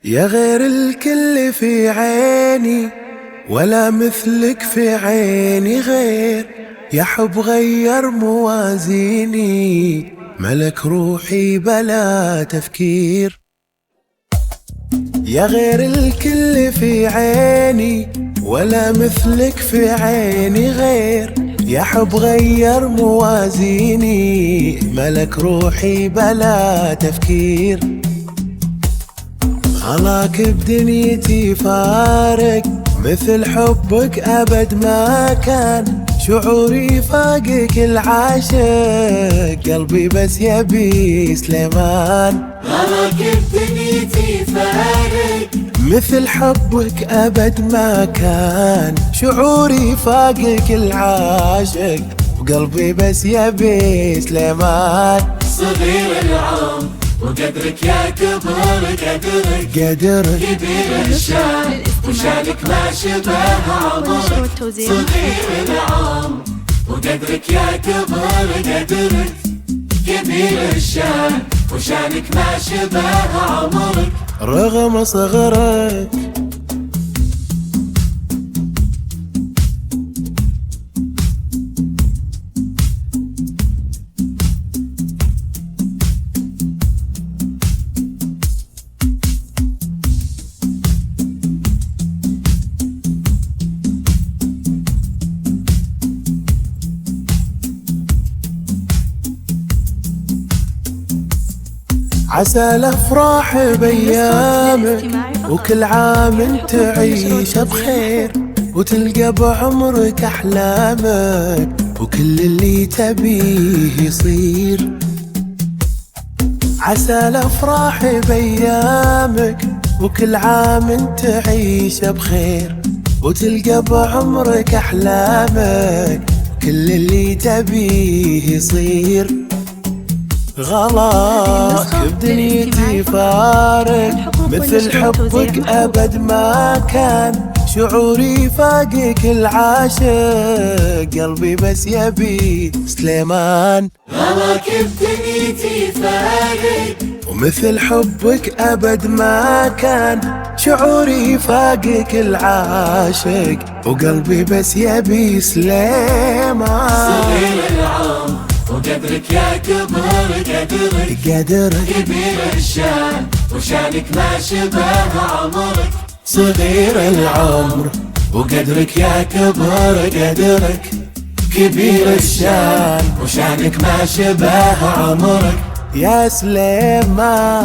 يا غير الكل في عيني، ولا مثلك في عيني غير. يا حب غير موازيني، ملك روحي بلا تفكير. يا غير الكل في عيني، ولا مثلك في عيني غير. يا حب غير موازيني، ملك روحي بلا تفكير. غلاك بدنيتي فارق، مثل حبك أبد ما كان. شعوري فاقك العاشق، قلبي بس يبي سليمان. غلاك بدنيتي فارق، مثل حبك أبد ما كان. شعوري فاقك العاشق، وقلبي بس يبي سليمان. صغير العمر وقدرك يا كبر قدرك، كبير الشان وشانك ما شبه عمرك. صغير العمر وقدرك يا كبر قدرك، كبير الشان وشانك ما شبه عمرك. رغم صغرك عسى الافراح بايامك، وكل عام تعيش بخير. وتلقى بعمرك احلامك، وكل اللي تبيه يصير. عسى الافراح بايامك، وكل عام تعيش بخير. وتلقى بعمرك احلامك، كل اللي تبيه يصير. غلاك بدنيتي فارق، مثل حبك أبد ما كان. شعوري فاقك العاشق، قلبي بس يبي سليمان. غلاك بدنيتي فارق، ومثل حبك أبد ما كان. شعوري فاقك العاشق، وقلبي بس يبي سليمان. صغير العمر وقدرك يا كبر قدرك، كبير الشان وشانك ما شبه عمرك. صغير العمر وقدرك يا كبر قدرك، كبير الشان وشانك ما شبه عمرك. يا سليمان.